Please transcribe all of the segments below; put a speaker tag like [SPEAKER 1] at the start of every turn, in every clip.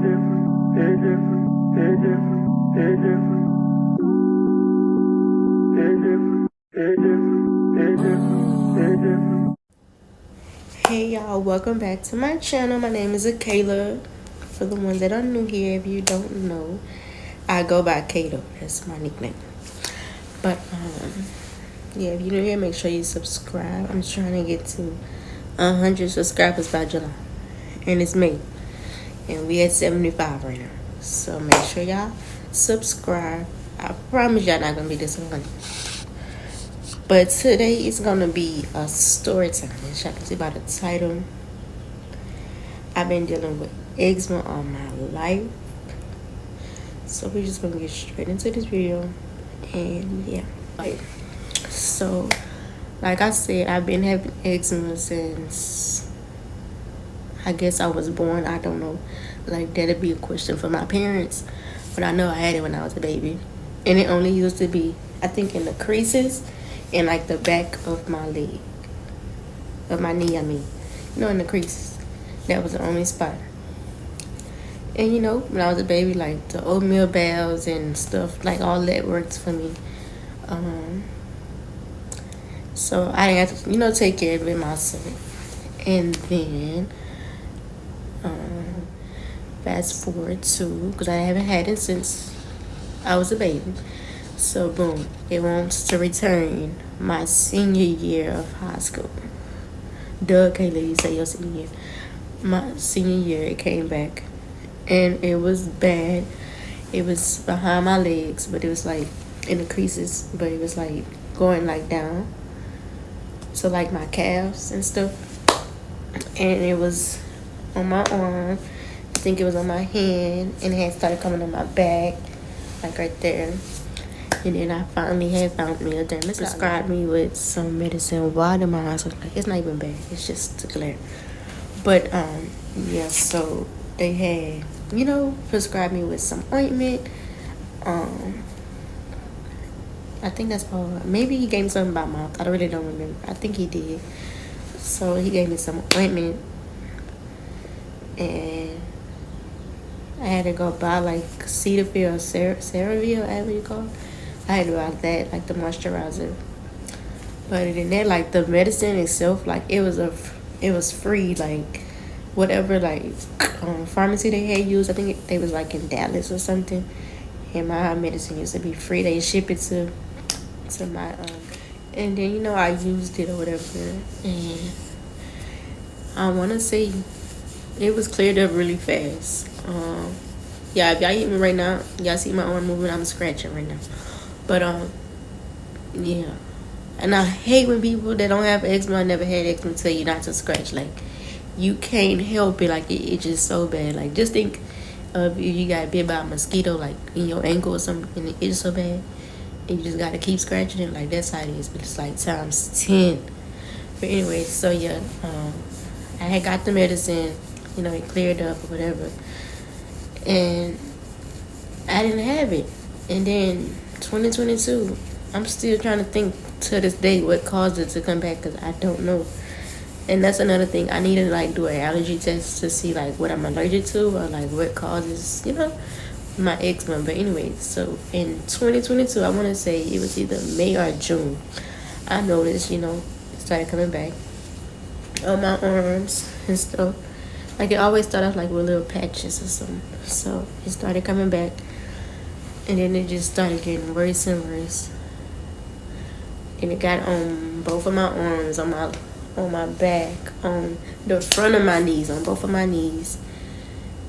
[SPEAKER 1] Hey y'all, welcome back to my channel. My name is Kayla. For the ones that are new here, if you don't know, I go by Kato. That's my nickname. But yeah, if you're new here, make sure you subscribe. I'm trying to get to 100 subscribers by July, and it's May, and we at 75 right now. So make sure y'all subscribe. I promise y'all not gonna be disappointed. But today is gonna be a story time. As y'all can see by the title, I've been dealing with eczema all my life. So we're just gonna get straight into this video. And yeah. So like I said, I've been having eczema since I guess I was born. I don't know. Like that'd be a question for my parents. But I know I had it when I was a baby. And it only used to be, I think, in the creases and like the back of my leg. Of my knee, I mean. You know, in the creases. That was the only spot. And you know, when I was a baby, like the oatmeal baths and stuff, like all that worked for me. So I had to, you know, take care of it myself. And then, fast forward to, because I haven't had it since I was a baby. So boom, it wants to return my senior year of high school. Doug Kayla, you say your senior year. My senior year, it came back. And it was bad. It was behind my legs, but it was like in the creases, but it was like going like down. So like my calves and stuff. And it was on my arm. I think it was on my hand. And it had started coming on my back, like right there. And then I finally had found me a dermatologist. Prescribed me with some medicine. Why did my eyes look like it's not even bad? It's just a glare. But yeah, so they had, you know, prescribed me with some ointment. I think that's all. Maybe he gave me something by mouth. I really don't remember. I think he did. So he gave me some ointment, and I had to go buy like Cetaphil or CeraVe, whatever you call it. I had to buy that, like the moisturizer. But in that, like the medicine itself, like it was free, like whatever, like pharmacy they had used. I think they was like in Dallas or something. And my medicine used to be free. They ship it to my and then, you know, I used it or whatever, and I want to say it was cleared up really fast. Yeah, if y'all hit me right now, y'all see my arm moving, I'm scratching right now. But yeah, and I hate when people that don't have eczema, never had eczema, tell you not to scratch. Like you can't help it. Like it's just so bad. Like just think of if you got bit by a mosquito, like in your ankle or something, and it's so bad, and you just gotta keep scratching it. Like that's how it is, but it's like times 10. But anyway, so yeah, I had got the medicine, you know, it cleared up or whatever, and I didn't have it. And then 2022, I'm still trying to think to this day what caused it to come back, because I don't know. And that's another thing. I need to like do an allergy test to see like what I'm allergic to or like what causes, you know, my eczema. But anyway, so in 2022, I want to say it was either May or June, I noticed, you know, it started coming back on my arms and stuff. Like it always started off like with little patches or something. So it started coming back, and then it just started getting worse and worse. And it got on both of my arms, on my back, on the front of my knees, on both of my knees.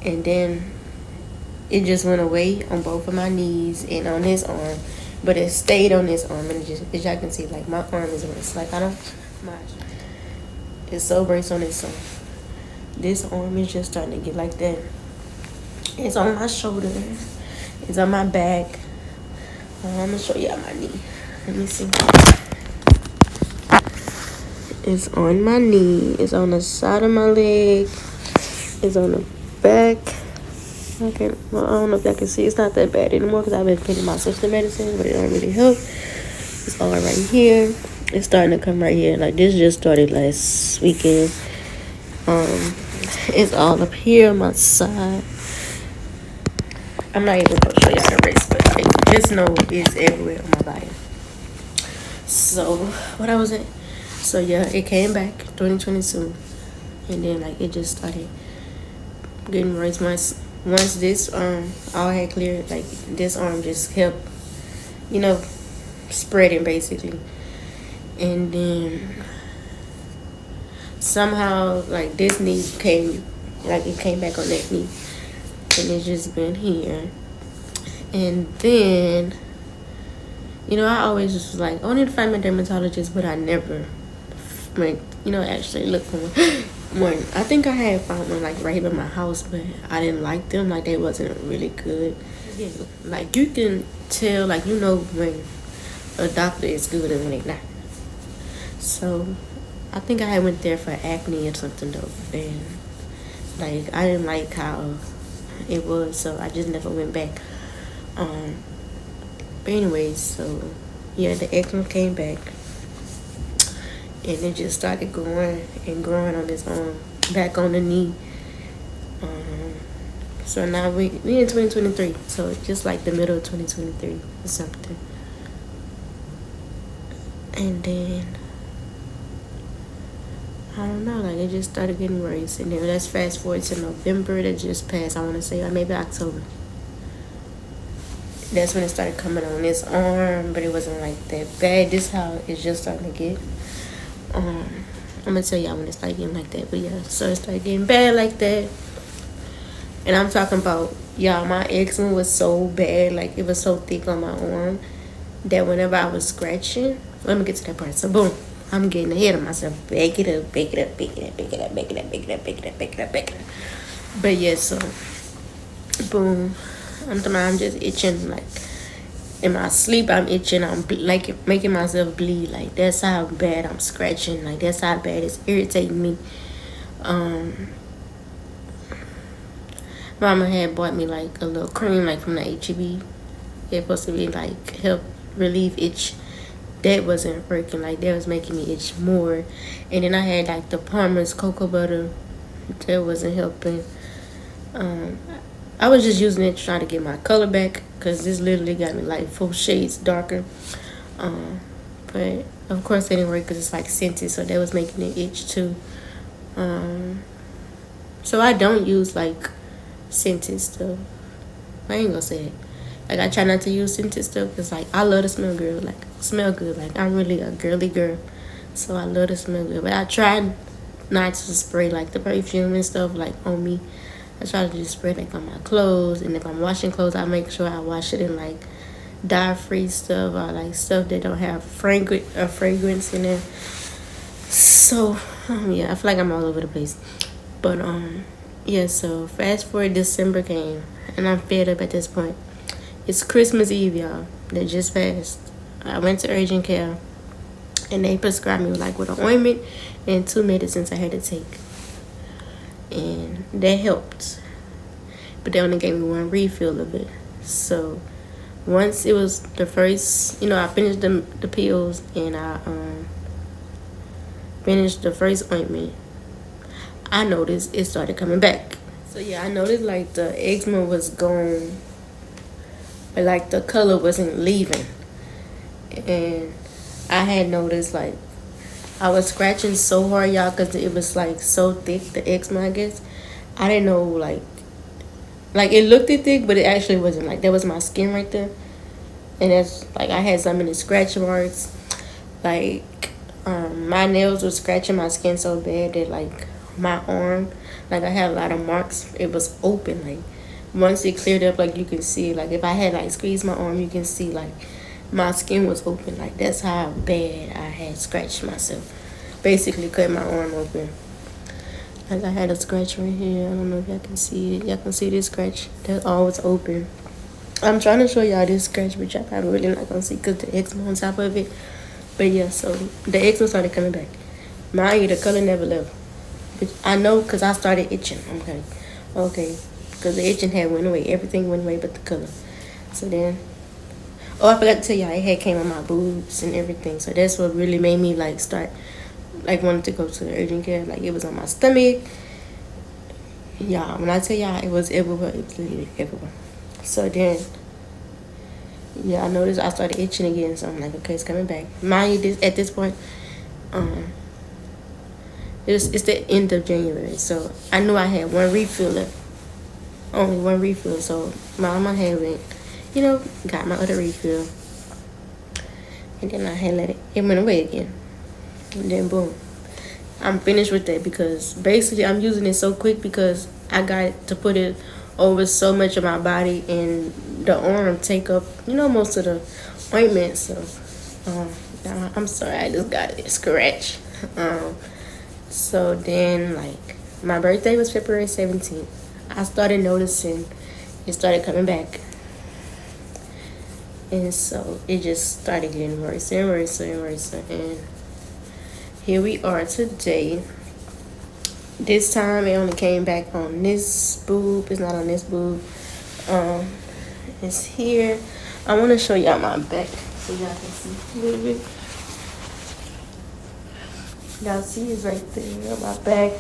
[SPEAKER 1] And then it just went away on both of my knees and on this arm. But it stayed on this arm, and it just, as y'all can see, like my arm is worse. Like it's so worse on this arm. This arm is just starting to get like that. It's on my shoulder. It's on my back. I'm gonna show y'all my knee. Let me see. It's on my knee. It's on the side of my leg. It's on the back. Okay, well, I don't know if y'all can see. It's not that bad anymore because I've been taking my sister medicine, but it don't really help. It's all right here. It's starting to come right here. Like this just started last weekend. It's all up here on my side. I'm not even gonna show y'all the race, but like, just know it's everywhere on my body. So what I was at? So yeah, it came back 2022, and then like it just started getting worse. Once this all had cleared, like this arm just kept, you know, spreading basically, and then somehow like this knee came, like it came back on that knee, and it's just been here. And then, you know, I always just was like, I need to find my dermatologist, but I never went, you know, actually look for one. I think I had found one like right here in my house, but I didn't like them. Like they wasn't really good. Yeah. Like you can tell, like you know when a doctor is good and when they not. So I think I had went there for acne or something though, and like I didn't like how it was, so I just never went back. But anyways, so yeah, the eczema came back, and it just started growing and growing on its own, back on the knee. So now we in 2023, so just like the middle of 2023 or something. And then I don't know, like it just started getting worse. And then let's fast forward to November that just passed. I want to say, or maybe October. That's when it started coming on this arm, but it wasn't like that bad. This is how it's just starting to get. I'm gonna tell y'all when it started getting like that. But yeah, so it started getting bad like that. And I'm talking about, y'all, my eczema was so bad, like it was so thick on my arm that whenever I was scratching, let me get to that part. So boom, I'm getting ahead of myself. Back it up, back it up, back it up, back it up, back it up, back it up, back it up, back it up, back it up. But yeah, so boom, I'm just itching, like in my sleep I'm itching. I'm like making myself bleed. Like that's how bad I'm scratching. Like that's how bad it's irritating me. Mama had bought me like a little cream, like from the HEB. It's supposed to be like help relieve itch. That wasn't working. Like that was making me itch more. And then I had like the Palmer's cocoa butter. That wasn't helping. I was just using it to try to get my color back, because this literally got me like 4 shades darker. But of course it didn't work because it's like scented, so that was making it itch too. So I don't use like scented stuff. I ain't gonna say it. Like I try not to use scented stuff because like I love to smell good. Like I'm really a girly girl, so I love to smell good. But I try not to spray like the perfume and stuff like on me. I try to just spray like on my clothes, and if I'm washing clothes, I make sure I wash it in like dye-free stuff, or like stuff that don't have fragrance in it. So yeah, I feel like I'm all over the place. But yeah, so fast forward, December came, and I'm fed up at this point. It's Christmas Eve, y'all, that just passed. I went to urgent care, and they prescribed me like with an ointment and 2 medicines I had to take, and that helped. But they only gave me 1 refill of it. So once it was the first, I finished the pills, and I finished the first ointment, I noticed it started coming back. So yeah, I noticed like the eczema was gone, but like the color wasn't leaving. And I had noticed like I was scratching so hard, y'all, because it was like so thick, the eczema, I guess. I didn't know like it looked thick, but it actually wasn't. Like that was my skin right there, and that's like I had some in the scratch marks. Like my nails were scratching my skin so bad that like my arm, like I had a lot of marks. It was open. Like once it cleared up, like you can see, like if I had like squeezed my arm, you can see like my skin was open. Like that's how bad I had scratched myself. Basically cut my arm open. Like I had a scratch right here. I don't know if y'all can see it. Y'all can see this scratch. That's all was open. I'm trying to show y'all this scratch, but y'all probably really not gonna see because the eczema on top of it. But yeah, so the eczema started coming back. Mind you, the color never left. I know because I started itching. Okay, because the itching had went away. Everything went away but the color. So then, I forgot to tell y'all, it had came on my boobs and everything. So that's what really made me like start, like wanted to go to the urgent care. Like it was on my stomach. Y'all, when I tell y'all it was everywhere, it was literally everywhere. So then, yeah, I noticed I started itching again. So I'm like, okay, it's coming back. Mind you, at this point, um, it's the end of January. So I knew I had one refill left. Only one refill. So mama had went, got my other refill. And then I had let it went away again. And then boom. I'm finished with that because basically I'm using it so quick because I got to put it over so much of my body and the arm take up, most of the ointment. So, I'm sorry, I just got it scratch. So then, like, my birthday was February 17th. I started noticing it started coming back. And so it just started getting worse and worse and worse. And here we are today. This time it only came back on this boob. It's not on this boob. It's here. I want to show y'all my back so y'all can see a little bit. Y'all see it's right there on my back.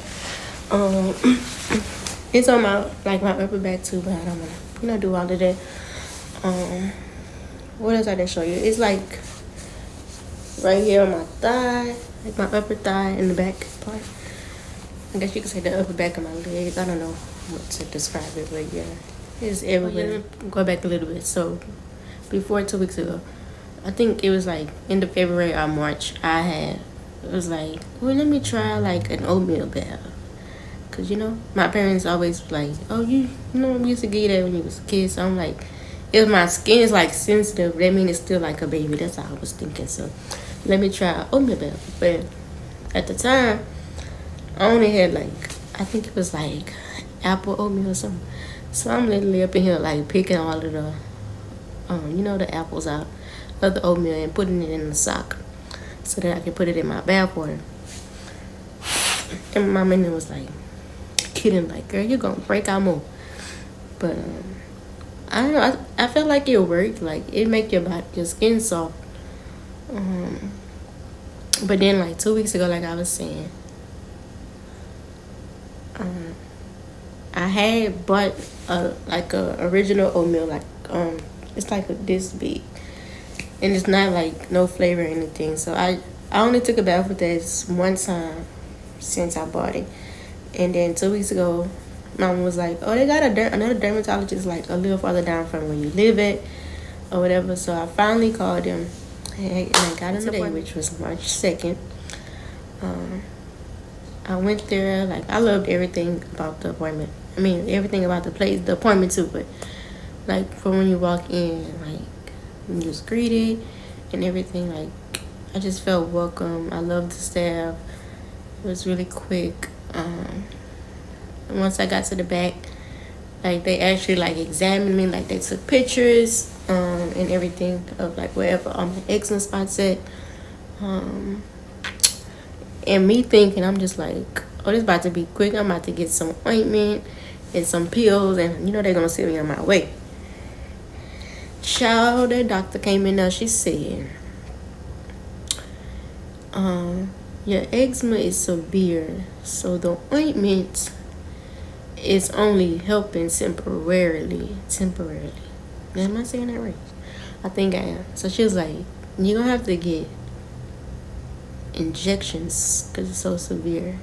[SPEAKER 1] It's on my upper back too, but I don't want to do all of that. What else I didn't show you? It's like right here on my thigh, like my upper thigh and the back part. I guess you could say the upper back of my legs. I don't know what to describe it, but yeah, it's everywhere. Go back a little bit. So before 2 weeks ago, I think it was like end of February or March. It was like, well, let me try like an oatmeal bath. Cause my parents always like, oh, we used to get that when you was a kid. So I'm like, if my skin is like sensitive, that means it's still like a baby. That's how I was thinking. So let me try oatmeal bath. But at the time, I only had I think it was like apple oatmeal or something. So I'm literally up in here like picking all of the, the apples out of the oatmeal and putting it in the sock so that I can put it in my bath water. And my man was like, kidding, like, girl, you're gonna break out more. But I don't know. I felt like it worked. Like it make your skin soft. But then like 2 weeks ago, like I was saying, I had bought a original oatmeal, it's like this big, and it's not like no flavor or anything. So I only took a bath with this one time since I bought it, and then 2 weeks ago, Mama was like, "Oh, they got another dermatologist like a little farther down from where you live at, or whatever." So I finally called him, and I got an appointment, which was March 2nd. I went there. Like I loved everything about the appointment. I mean, everything about the place, the appointment too. But like from when you walk in, like when you was greeted and everything, like I just felt welcome. I loved the staff. It was really quick. And once I got to the back, like they actually like examined me, like they took pictures and everything of like wherever all my eczema spots at. And me thinking, I'm just like, oh, this about to be quick. I'm about to get some ointment and some pills, and they're gonna send me on my way. Child, the doctor came in there. She said, your eczema is severe, so the ointment is only helping temporarily. Am I saying that right? I think I am. So she was like, you're gonna have to get injections because it's so severe.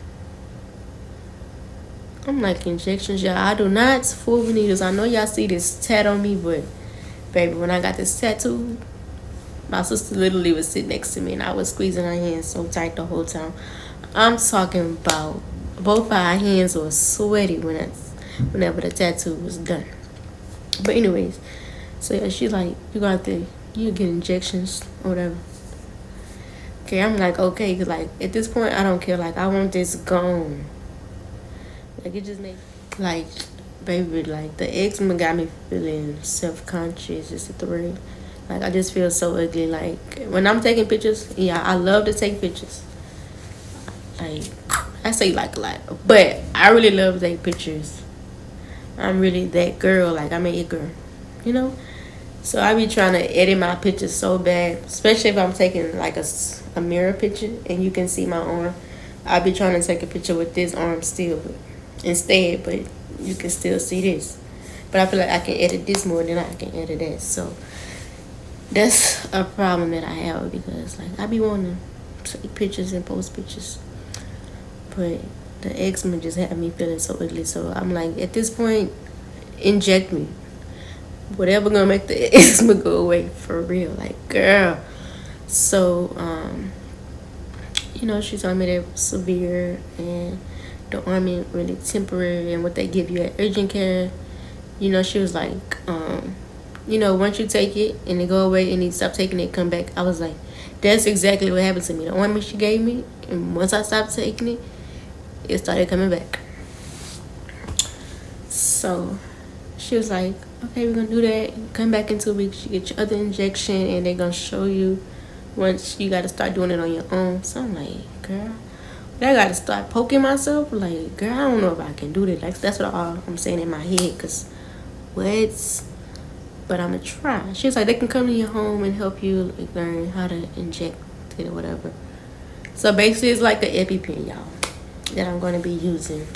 [SPEAKER 1] I'm like, injections? Y'all, I do not fool with needles. I know y'all see this tat on me, but baby, when I got this tattoo, my sister literally was sitting next to me and I was squeezing her hands so tight the whole time. I'm talking about both our hands were sweaty whenever the tattoo was done. But anyways, so yeah, she's like, you get injections or whatever. Okay, I'm like, okay, cause like at this point I don't care. Like I want this gone. Like it just makes like, baby, like the eczema got me feeling self-conscious. Is it the word? Like I just feel so ugly. Like when I'm taking pictures, yeah, I love to take pictures. Like I say like a lot, but I really love to take pictures. I'm really that girl. Like I'm a girl, So I be trying to edit my pictures so bad, especially if I'm taking like a mirror picture and you can see my arm. I be trying to take a picture with this arm still, but you can still see this. But I feel like I can edit this more than I can edit that. So that's a problem that I have because like I be wanting to take pictures and post pictures, but the eczema just had me feeling so ugly. So I'm like, at this point, inject me. Whatever gonna make the eczema go away for real. Like, girl. So, she told me they were severe and the ointment really temporary and what they give you at urgent care. She was like, once you take it and it go away and you stop taking it, come back. I was like, that's exactly what happened to me. The ointment she gave me, and once I stopped taking it, it started coming back. So she was like, okay, we're gonna do that. Come back in 2 weeks. You get your other injection, and they're gonna show you once you gotta start doing it on your own. So I'm like, girl, I gotta start poking myself. Like, girl, I don't know if I can do that. Like, that's what I'm saying in my head. Cause what? But I'm gonna try. She was like, they can come to your home and help you like, learn how to inject it or whatever. So basically, it's like the EpiPen, y'all, that I'm gonna be using.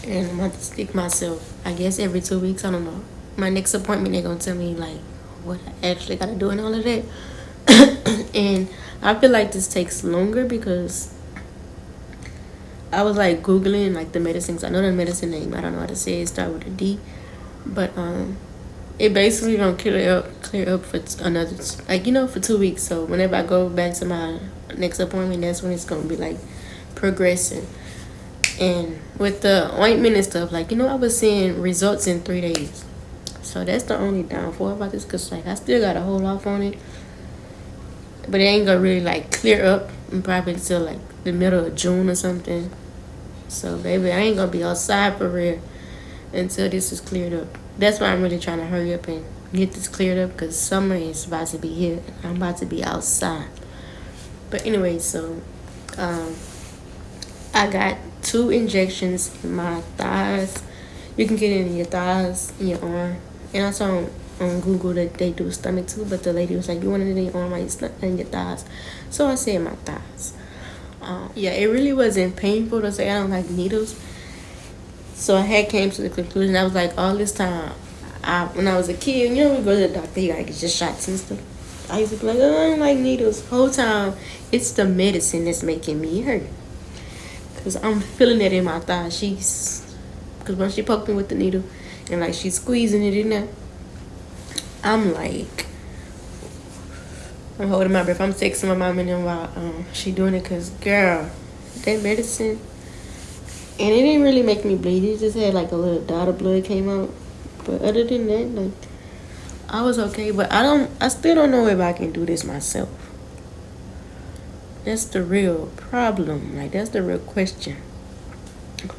[SPEAKER 1] And I'm going to stick myself, I guess, every 2 weeks. I don't know. My next appointment, they're going to tell me, like, what I actually got to do and all of that. And I feel like this takes longer because I was, like, Googling, like, the medicines. I know the medicine name. I don't know how to say it. It starts with a D. But it basically going to clear up for another, like, for 2 weeks. So whenever I go back to my next appointment, that's when it's going to be, like, progressing. And with the ointment and stuff, like, I was seeing results in 3 days. So that's the only downfall about this, because, like, I still got to hold off on it. But it ain't going to really, like, clear up probably until, like, the middle of June or something. So, baby, I ain't going to be outside for real until this is cleared up. That's why I'm really trying to hurry up and get this cleared up, because summer is about to be here. And I'm about to be outside. But anyway, so I got 2 injections in my thighs. You can get it in your thighs, in your arm. And I saw on Google that they do stomach too, but the lady was like, you want it in your arm, in your thighs. So I said my thighs. Yeah, it really wasn't painful to say I don't like needles. So I had came to the conclusion. I was like, all this time, when I was a kid, we go to the doctor, you gotta get your shots and stuff. I used to be like, oh, I don't like needles. Whole time, it's the medicine that's making me hurt. Because I'm feeling it in my thigh. Because when she poked me with the needle and, like, she's squeezing it in there, I'm like, I'm holding my breath. I'm texting my mom and them while she doing it. Because, girl, that medicine, and it didn't really make me bleed. It just had, like, a little dot of blood came out. But other than that, like, I was okay. But I still don't know if I can do this myself. That's the real problem. Like, that's the real question.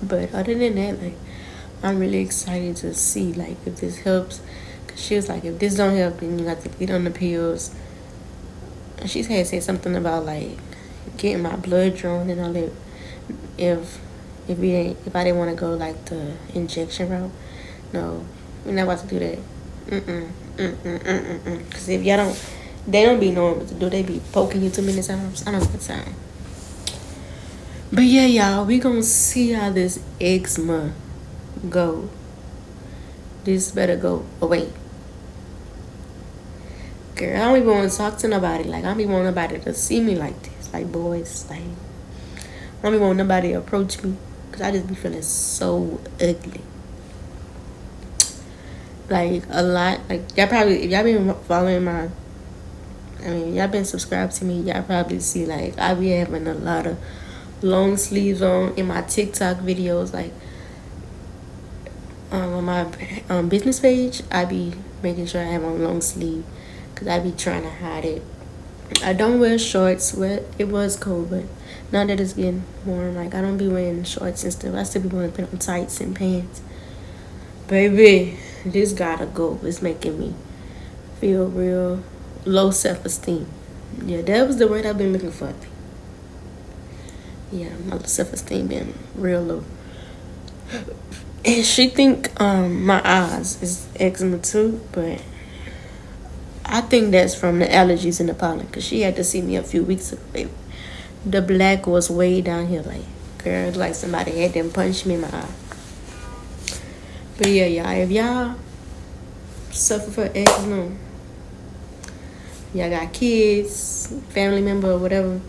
[SPEAKER 1] But other than that, like, I'm really excited to see, like, if this helps. Because she was like, if this don't help, then you got to get on the pills. And she had said something about, like, getting my blood drawn and all that. If I didn't want to go, like, the injection route. No, we're not about to do that. Because if y'all don't... They don't be knowing what to do. They be poking you too many times. I don't have time. But yeah, y'all, we gonna see how this eczema go. This better go away. Girl, I don't even want to talk to nobody. Like, I don't even want nobody to see me like this. Like, boys, like, I don't even want nobody to approach me. Because I just be feeling so ugly. Like, a lot. Like, y'all probably, if y'all been following y'all been subscribed to me, y'all probably see, like, I be having a lot of long sleeves on in my TikTok videos. Like, on my business page, I be making sure I have on long sleeve because I be trying to hide it. I don't wear shorts. It was cold, but now that it's getting warm, like, I don't be wearing shorts and stuff. I still be wanting to put on tights and pants. Baby, this gotta go. It's making me feel real low self-esteem. Yeah, that was the word I've been looking for. Yeah, my self-esteem been real low. And she think my eyes is eczema too, but I think that's from the allergies and the pollen. Because she had to see me a few weeks ago, baby. The black was way down here, like, girl, like somebody had them punch me in my eye. But yeah, y'all, if y'all suffer from eczema, y'all got kids, family member, or whatever,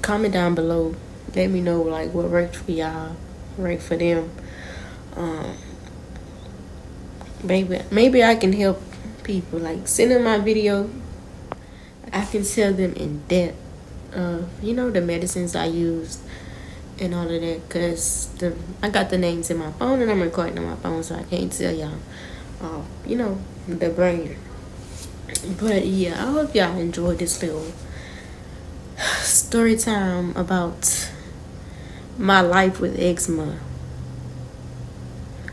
[SPEAKER 1] comment down below. Let me know like what worked for y'all, worked for them. Um, maybe I can help people. Like send them my video. I can tell them in depth of the medicines I used and all of that. Cause I got the names in my phone and I'm recording on my phone, so I can't tell y'all. The brand. But yeah, I hope y'all enjoyed this little story time about my life with eczema.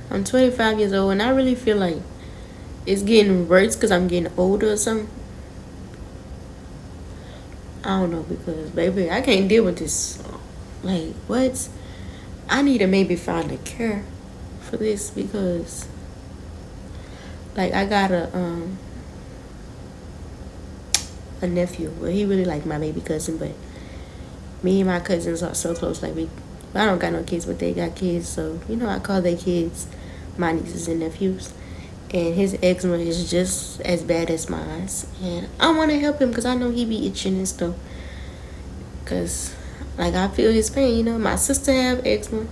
[SPEAKER 1] I'm 25 years old and I really feel like it's getting worse because I'm getting older or something. I don't know, because baby, I can't deal with this. Like, what? I need to maybe find a cure for this, because like I got a nephew. Well, he really like my baby cousin, but me and my cousins are so close. Like I don't got no kids, but they got kids, so I call their kids my nieces and nephews. And his eczema is just as bad as mine, and I want to help him because I know he be itching and stuff. Cause like I feel his pain. My sister have eczema,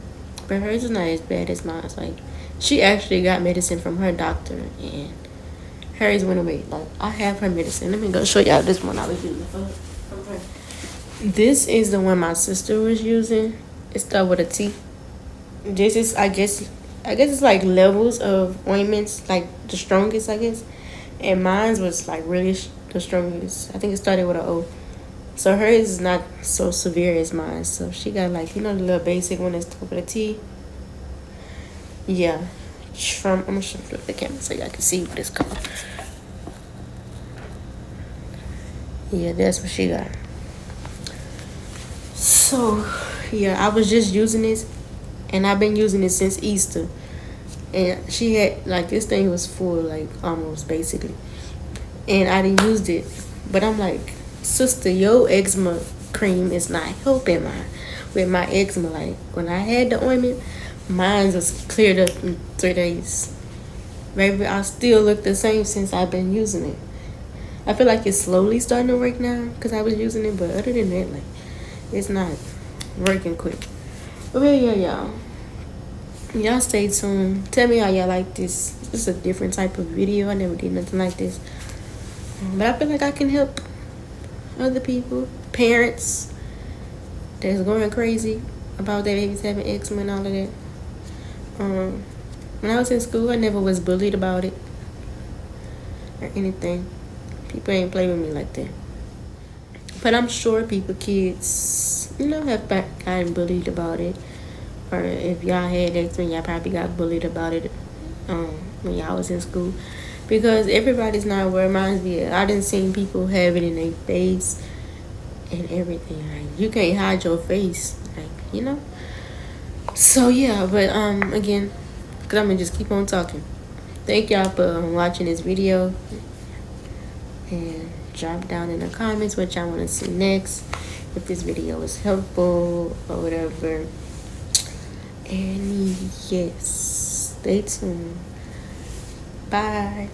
[SPEAKER 1] but hers is not as bad as mine. Like she actually got medicine from her doctor, and hers went away. Like I have her medicine. Let me go show y'all this one I was using from her. This is the one my sister was using. It started with a T. This is I guess it's like levels of ointments, like the strongest I guess. And mine was like really the strongest. I think it started with an O. So hers is not so severe as mine. So she got like the little basic one that's started with a T. Yeah. I'm gonna flip the camera so y'all can see what it's called. Yeah, that's what she got. So yeah, I was just using this, and I've been using it since Easter. And she had like this thing was full, like almost basically, and I didn't use it. But I'm like, sister, your eczema cream is not helping mine with my eczema. Like when I had the ointment, mine was cleared up in 3 days. Baby, I still look the same since I've been using it. I feel like it's slowly starting to work now because I was using it, but other than that, like it's not working quick. But yeah, y'all stay tuned. Tell me how y'all like this. This is a different type of video. I never did nothing like this. But I feel like I can help other people, parents that's going crazy about their babies having eczema and all of that. When I was in school, I never was bullied about it or anything. People ain't play with me like that. But I'm sure kids, have gotten bullied about it. Or if y'all had eczema, y'all probably got bullied about it when y'all was in school. Because everybody's not where mine be. I done seen people have it in their face and everything. Like you can't hide your face, like So yeah, but again, because I'm gonna just keep on talking. Thank y'all for watching this video, and drop down in the comments what y'all want to see next, if this video was helpful or whatever. And yes, stay tuned. Bye.